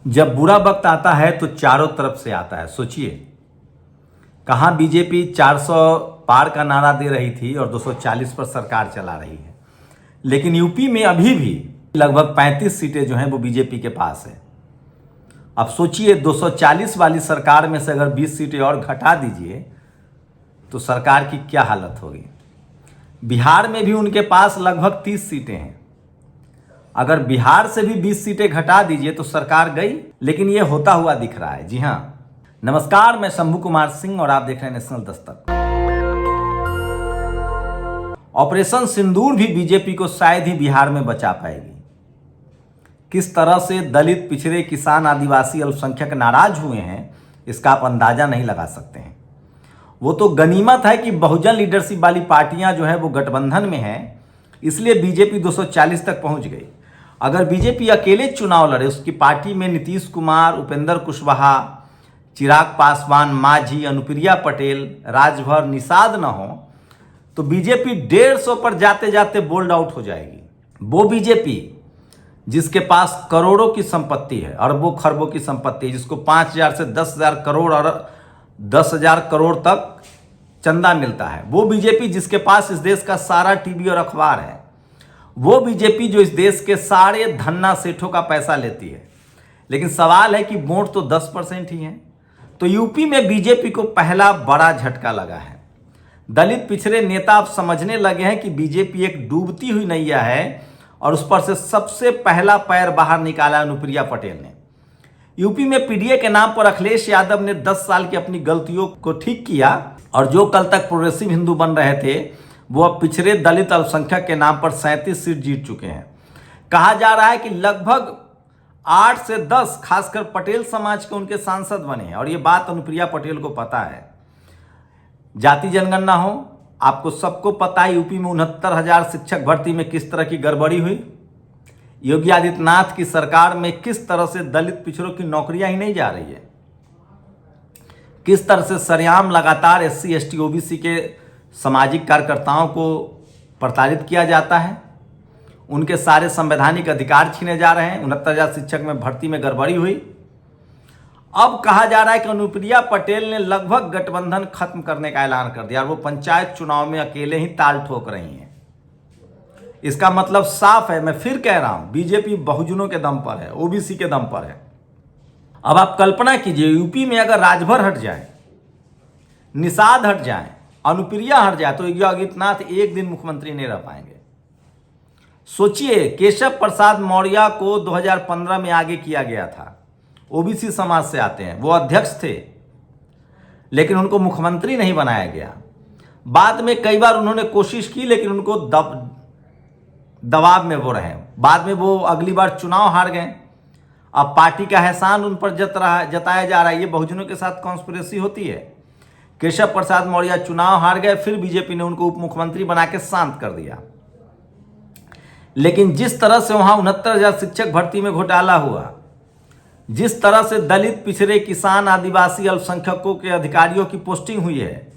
जब बुरा वक्त आता है तो चारों तरफ से आता है। सोचिए, कहाँ बीजेपी 400 पार का नारा दे रही थी और 240 पर सरकार चला रही है, लेकिन यूपी में अभी भी लगभग 35 सीटें जो हैं वो बीजेपी के पास है। अब सोचिए, 240 वाली सरकार में से अगर 20 सीटें और घटा दीजिए तो सरकार की क्या हालत होगी। बिहार में भी उनके पास लगभग 30 सीटें हैं। अगर बिहार से भी 20 सीटें घटा दीजिए तो सरकार गई, लेकिन ये होता हुआ दिख रहा है। जी हाँ, नमस्कार, मैं शंभू कुमार सिंह और आप देख रहे हैं नेशनल दस्तक। ऑपरेशन सिंदूर भी बीजेपी को शायद ही बिहार में बचा पाएगी। किस तरह से दलित, पिछड़े, किसान, आदिवासी, अल्पसंख्यक नाराज हुए हैं, इसका आप अंदाजा नहीं लगा सकते हैं। वो तो गनीमत है कि बहुजन लीडरशिप वाली पार्टियां जो है वो गठबंधन में हैं, इसलिए बीजेपी 240 तक पहुंच गई। अगर बीजेपी अकेले चुनाव लड़े, उसकी पार्टी में नीतीश कुमार, उपेंद्र कुशवाहा, चिराग पासवान, मांझी, अनुप्रिया पटेल, राजभर, निषाद न हो तो बीजेपी 150 पर जाते जाते बोल्ड आउट हो जाएगी। वो बीजेपी जिसके पास करोड़ों की संपत्ति है, अरबों खरबों की संपत्ति है, जिसको 5,000 से 10,000 करोड़ और 10,000 करोड़ तक चंदा मिलता है, वो बीजेपी जिसके पास इस देश का सारा टीवी और अखबार है, वो बीजेपी जो इस देश के सारे धन्ना सेठों का पैसा लेती है। लेकिन सवाल है कि वोट तो 10% ही है। तो यूपी में बीजेपी को पहला बड़ा झटका लगा है। दलित, पिछड़े नेता अब समझने लगे हैं कि बीजेपी एक डूबती हुई नैया है और उस पर से सबसे पहला पैर बाहर निकाला अनुप्रिया पटेल ने। यूपी में पीडीए के नाम पर अखिलेश यादव ने 10 साल की अपनी गलतियों को ठीक किया और जो कल तक प्रोग्रेसिव हिंदू बन रहे थे वो अब पिछड़े, दलित, अल्पसंख्यक के नाम पर 37 सीट जीत चुके हैं। कहा जा रहा है कि लगभग 8 से 10 खासकर पटेल समाज के उनके सांसद बने हैं और ये बात अनुप्रिया पटेल को पता है। जाति जनगणना हो, आपको सबको पता है यूपी में 69,000 शिक्षक भर्ती में किस तरह की गड़बड़ी हुई। योगी आदित्यनाथ की सरकार में किस तरह से दलित, पिछड़ों की नौकरियां ही नहीं जा रही है, किस तरह से सरेआम लगातार SC, ST, OBC के सामाजिक कार्यकर्ताओं को प्रताड़ित किया जाता है, उनके सारे संवैधानिक अधिकार छीने जा रहे हैं। 69,000 शिक्षक में भर्ती में गड़बड़ी हुई। अब कहा जा रहा है कि अनुप्रिया पटेल ने लगभग गठबंधन खत्म करने का ऐलान कर दिया और वो पंचायत चुनाव में अकेले ही ताल ठोक रही हैं। इसका मतलब साफ है, मैं फिर कह रहा हूं, बीजेपी बहुजनों के दम पर है, OBC के दम पर है। अब आप कल्पना कीजिए, यूपी में अगर राजभर हट जाए, निषाद हट जाए, अनुप्रिया हट जाए तो योगी आदित्यनाथ एक दिन मुख्यमंत्री नहीं रह पाएंगे। सोचिए, केशव प्रसाद मौर्य को 2015 में आगे किया गया था, OBC समाज से आते हैं, वो अध्यक्ष थे, लेकिन उनको मुख्यमंत्री नहीं बनाया गया। बाद में कई बार उन्होंने कोशिश की, लेकिन उनको दबाव में वो रहे। बाद में वो अगली बार चुनाव हार गए। अब पार्टी का एहसान उन पर जताया जा रहा है। ये बहुजनों के साथ कॉन्स्पिरेसी होती है। केशव प्रसाद मौर्य चुनाव हार गए, फिर बीजेपी ने उनको उप मुख्यमंत्री बना के शांत कर दिया। लेकिन जिस तरह से वहां 69,000 शिक्षक भर्ती में घोटाला हुआ, जिस तरह से दलित, पिछड़े, किसान, आदिवासी, अल्पसंख्यकों के अधिकारियों की पोस्टिंग हुई है,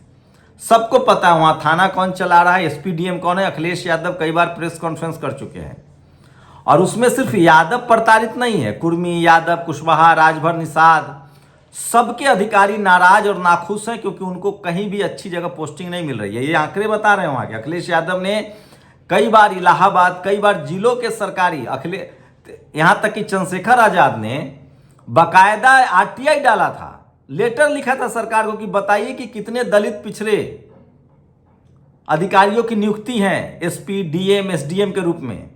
सबको पता है वहां थाना कौन चला रहा है, SPDM कौन है। अखिलेश यादव कई बार प्रेस कॉन्फ्रेंस कर चुके हैं और उसमें सिर्फ यादव प्रताड़ित नहीं है, कुर्मी, यादव, कुशवाहा, राजभर, निषाद, सबके अधिकारी नाराज और नाखुश हैं क्योंकि उनको कहीं भी अच्छी जगह पोस्टिंग नहीं मिल रही है। ये आंकड़े बता रहे हैं वहां के। अखिलेश यादव ने कई बार इलाहाबाद, कई बार जिलों के सरकारी, यहां तक कि चंद्रशेखर आजाद ने बाकायदा RTI डाला था, लेटर लिखा था सरकार को कि बताइए कि कितने दलित, पिछड़े अधिकारियों की नियुक्ति है SP, DM, SDM के रूप में।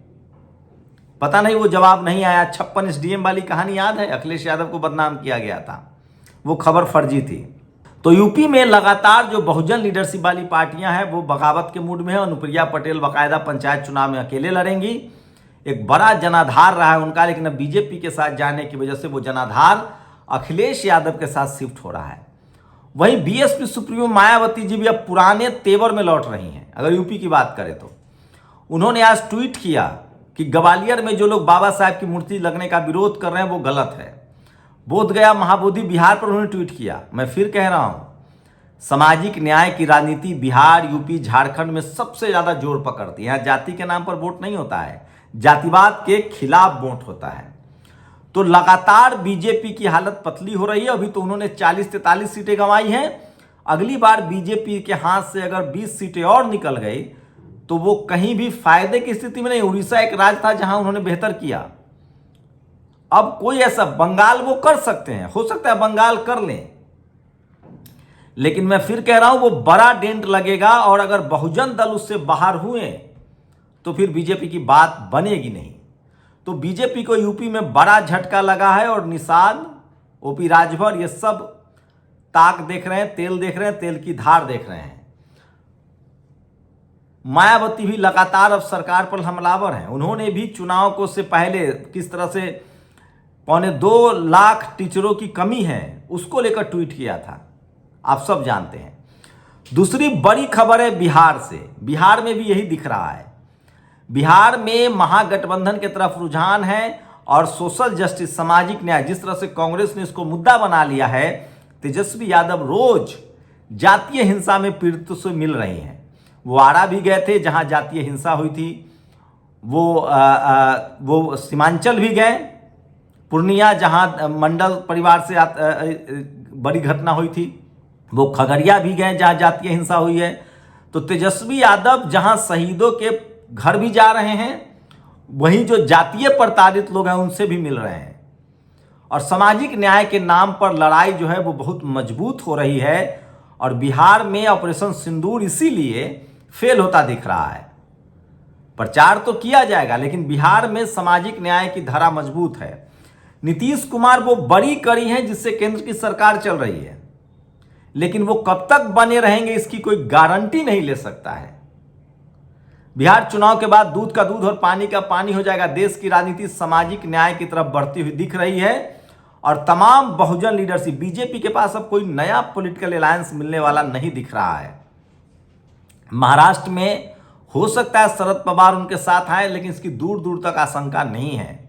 पता नहीं, वो जवाब नहीं आया। 56 SDM वाली कहानी याद है, अखिलेश यादव को बदनाम किया गया था, वो खबर फर्जी थी। तो यूपी में लगातार जो बहुजन लीडरशिप वाली पार्टियां हैं वो बगावत के मूड में है। अनुप्रिया पटेल बाकायदा पंचायत चुनाव में अकेले लड़ेंगी। एक बड़ा जनाधार रहा है उनका, लेकिन अब बीजेपी के साथ जाने की वजह से वो जनाधार अखिलेश यादव के साथ शिफ्ट हो रहा है। वहीं BSP सुप्रीमो मायावती जी भी अब पुराने तेवर में लौट रही हैं। अगर यूपी की बात करें तो उन्होंने आज ट्वीट किया कि ग्वालियर में जो लोग बाबा साहब की मूर्ति लगने का विरोध कर रहे हैं वो गलत है। बोधगया, महाबोधि, बिहार पर उन्होंने ट्वीट किया। मैं फिर कह रहा हूं, सामाजिक न्याय की राजनीति बिहार, यूपी, झारखंड में सबसे ज्यादा जोर पकड़ती है। यहां जाति के नाम पर वोट नहीं होता है, जातिवाद के खिलाफ वोट होता है। तो लगातार बीजेपी की हालत पतली हो रही है। अभी तो उन्होंने 40-43 सीटें गंवाई हैं। अगली बार बीजेपी के हाथ से अगर 20 सीटें और निकल गई तो वो कहीं भी फायदे की स्थिति में नहीं। उड़ीसा एक राज्य था जहां उन्होंने बेहतर किया। अब कोई ऐसा, बंगाल वो कर सकते हैं, हो सकता है बंगाल कर लें, लेकिन मैं फिर कह रहा हूं वो बड़ा डेंट लगेगा। और अगर बहुजन दल उससे बाहर हुए तो फिर बीजेपी की बात बनेगी नहीं। तो बीजेपी को यूपी में बड़ा झटका लगा है और निषाद, ओपी राजभर ये सब ताक देख रहे हैं, तेल देख रहे हैं, तेल की धार देख रहे हैं। मायावती भी लगातार अब सरकार पर हमलावर हैं। उन्होंने भी चुनाव को से पहले किस तरह से 2.25 लाख टीचरों की कमी है उसको लेकर ट्वीट किया था, आप सब जानते हैं। दूसरी बड़ी खबर है बिहार से। बिहार में भी यही दिख रहा है। बिहार में महागठबंधन की तरफ रुझान है और सोशल जस्टिस, सामाजिक न्याय, जिस तरह से कांग्रेस ने इसको मुद्दा बना लिया है, तेजस्वी यादव रोज जातीय हिंसा में पीड़ितों से मिल रही हैं। वो आरा भी गए थे जहां जातीय हिंसा हुई थी, वो सीमांचल भी गए, पूर्णिया जहां मंडल परिवार से बड़ी घटना हुई थी, वो खगड़िया भी गए जहां जातीय हिंसा हुई है। तो तेजस्वी यादव जहां शहीदों के घर भी जा रहे हैं, वहीं जो जातीय प्रताड़ित लोग हैं उनसे भी मिल रहे हैं। और सामाजिक न्याय के नाम पर लड़ाई जो है वो बहुत मजबूत हो रही है। और बिहार में ऑपरेशन सिंदूर इसीलिए फेल होता दिख रहा है। प्रचार तो किया जाएगा लेकिन बिहार में सामाजिक न्याय की धारा मजबूत है। नीतीश कुमार वो बड़ी कड़ी हैं जिससे केंद्र की सरकार चल रही है, लेकिन वो कब तक बने रहेंगे इसकी कोई गारंटी नहीं ले सकता है। बिहार चुनाव के बाद दूध का दूध और पानी का पानी हो जाएगा। देश की राजनीति सामाजिक न्याय की तरफ बढ़ती हुई दिख रही है और तमाम बहुजन लीडरशिप, बीजेपी के पास अब कोई नया पॉलिटिकल अलायंस मिलने वाला नहीं दिख रहा है। महाराष्ट्र में हो सकता है शरद पवार उनके साथ आए, लेकिन इसकी दूर दूर तक आशंका नहीं है।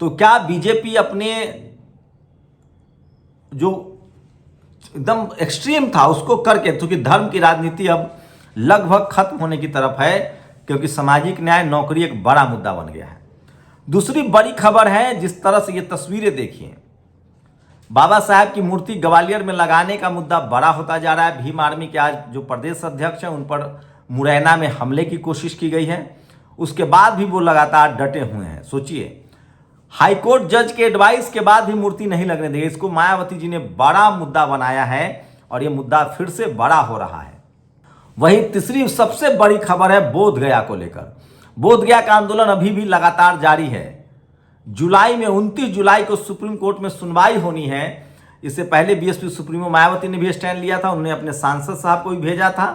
तो क्या बीजेपी अपने जो एकदम एक्सट्रीम था उसको करके, क्योंकि धर्म की राजनीति अब लगभग खत्म होने की तरफ है, क्योंकि सामाजिक न्याय, नौकरी एक बड़ा मुद्दा बन गया है। दूसरी बड़ी खबर है, जिस तरह से ये तस्वीरें देखिए, बाबा साहब की मूर्ति ग्वालियर में लगाने का मुद्दा बड़ा होता जा रहा है। भीम आर्मी के आज जो प्रदेश अध्यक्ष हैं उन पर मुरैना में हमले की कोशिश की गई है, उसके बाद भी वो लगातार डटे हुए हैं। सोचिए, हाईकोर्ट जज के एडवाइस के बाद भी मूर्ति नहीं लगने देंगे। इसको मायावती जी ने बड़ा मुद्दा बनाया है और ये मुद्दा फिर से बड़ा हो रहा है। वहीं तीसरी सबसे बड़ी खबर है बोधगया को लेकर। बोधगया का आंदोलन अभी भी लगातार जारी है। जुलाई में 29 जुलाई को सुप्रीम कोर्ट में सुनवाई होनी है। इससे पहले बीएसपी सुप्रीमो मायावती ने भी स्टैंड लिया था, उन्होंने अपने सांसद साहब को भी भेजा था।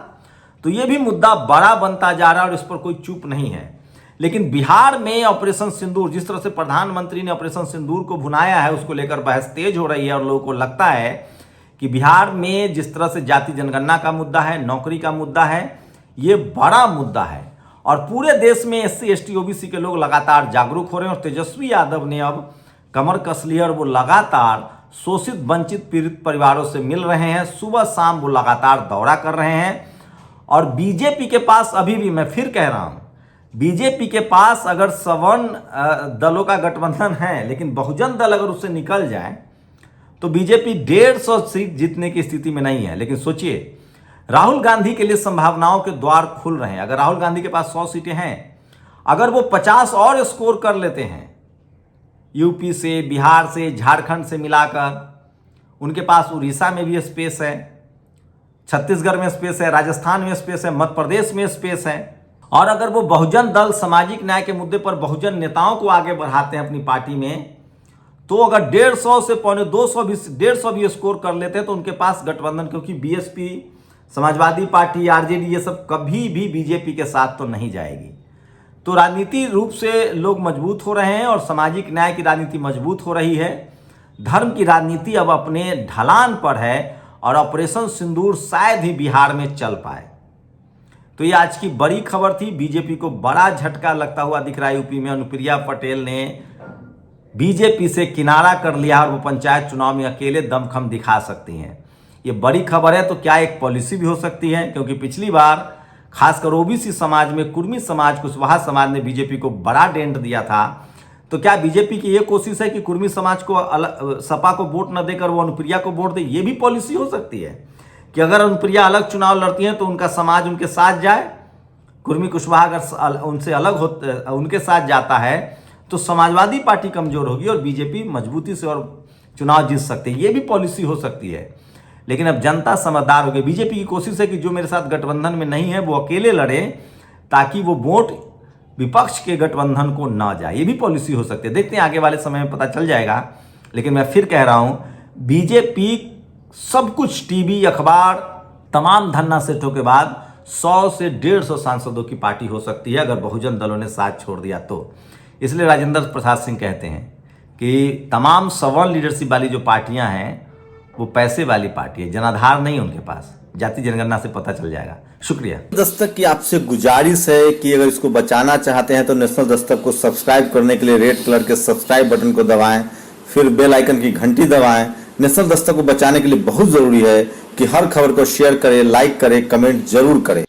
तो ये भी मुद्दा बड़ा बनता जा रहा है और इस पर कोई चुप नहीं है। लेकिन बिहार में ऑपरेशन सिंदूर, जिस तरह से प्रधानमंत्री ने ऑपरेशन सिंदूर को भुनाया है, उसको लेकर बहस तेज हो रही है और लोगों को लगता है कि बिहार में जिस तरह से जाति जनगणना का मुद्दा है, नौकरी का मुद्दा है, ये बड़ा मुद्दा है और पूरे देश में SC ST OBC के लोग लगातार जागरूक हो रहे हैं। और तेजस्वी यादव ने अब कमर कस लिया और वो लगातार शोषित, वंचित, पीड़ित परिवारों से मिल रहे हैं। सुबह शाम वो लगातार दौरा कर रहे हैं। और बीजेपी के पास अभी भी, मैं फिर कह रहा हूं, बीजेपी के पास अगर सवर्ण दलों का गठबंधन है, लेकिन बहुजन दल अगर उससे निकल जाए तो बीजेपी 150 सीट जीतने की स्थिति में नहीं है। लेकिन सोचिए, राहुल गांधी के लिए संभावनाओं के द्वार खुल रहे हैं। अगर राहुल गांधी के पास 100 सीटें हैं, अगर वो 50 और स्कोर कर लेते हैं यूपी से, बिहार से, झारखंड से मिलाकर, उनके पास उड़ीसा में भी स्पेस है, छत्तीसगढ़ में स्पेस है, राजस्थान में स्पेस है, मध्य प्रदेश में स्पेस है। और अगर वो बहुजन दल सामाजिक न्याय के मुद्दे पर बहुजन नेताओं को आगे बढ़ाते हैं अपनी पार्टी में, तो अगर 150 से 150 भी स्कोर कर लेते हैं तो उनके पास गठबंधन, क्योंकि बीएसपी, समाजवादी पार्टी, आरजेडी, ये सब कभी भी बीजेपी के साथ तो नहीं जाएगी। तो राजनीति रूप से लोग मजबूत हो रहे हैं और सामाजिक न्याय की राजनीति मजबूत हो रही है। धर्म की राजनीति अब अपने ढलान पर है और ऑपरेशन सिंदूर शायद ही बिहार में चल पाए। तो ये आज की बड़ी खबर थी। बीजेपी को बड़ा झटका लगता हुआ दिख रहा है। यूपी में अनुप्रिया पटेल ने बीजेपी से किनारा कर लिया और वो पंचायत चुनाव में अकेले दमखम दिखा सकती हैं। ये बड़ी खबर है। तो क्या एक पॉलिसी भी हो सकती है, क्योंकि पिछली बार खासकर ओबीसी समाज में, कुर्मी समाज, कुशवाहा समाज ने बीजेपी को बड़ा डेंट दिया था। तो क्या बीजेपी की ये कोशिश है कि कुर्मी समाज को सपा को वोट न देकर वो अनुप्रिया को वोट दे? ये भी पॉलिसी हो सकती है कि अगर अनुप्रिया अलग चुनाव लड़ती हैं तो उनका समाज उनके साथ जाए, कुर्मी कुशवाहा अगर उनसे अलग उनके साथ जाता है तो समाजवादी पार्टी कमजोर होगी और बीजेपी मजबूती से और चुनाव जीत सकती है। ये भी पॉलिसी हो सकती है। लेकिन अब जनता समझदार हो गई। बीजेपी की कोशिश है कि जो मेरे साथ गठबंधन में नहीं है वो अकेले लड़े ताकि वो वोट विपक्ष के गठबंधन को ना जाए। ये भी पॉलिसी हो सकती है। देखते हैं आगे वाले समय में पता चल जाएगा। लेकिन मैं फिर कह रहा हूं, बीजेपी सब कुछ टीवी अखबार तमाम धन्ना सेठों के बाद 100 से 150 सांसदों की पार्टी हो सकती है अगर बहुजन दलों ने साथ छोड़ दिया तो। इसलिए राजेंद्र प्रसाद सिंह कहते हैं कि तमाम सवर्ण लीडरशिप वाली जो पार्टियां हैं वो पैसे वाली पार्टी है, जनाधार नहीं उनके पास। जाति जनगणना से पता चल जाएगा। शुक्रिया। दस्तक की आपसे गुजारिश है कि अगर इसको बचाना चाहते हैं तो नेशनल दस्तक को सब्सक्राइब करने के लिए रेड कलर के सब्सक्राइब बटन को दबाएं, फिर बेल आइकन की घंटी दबाएं। नेशनल दस्तक को बचाने के लिए बहुत जरूरी है कि हर खबर को शेयर करें, लाइक करें, कमेंट जरूर करें।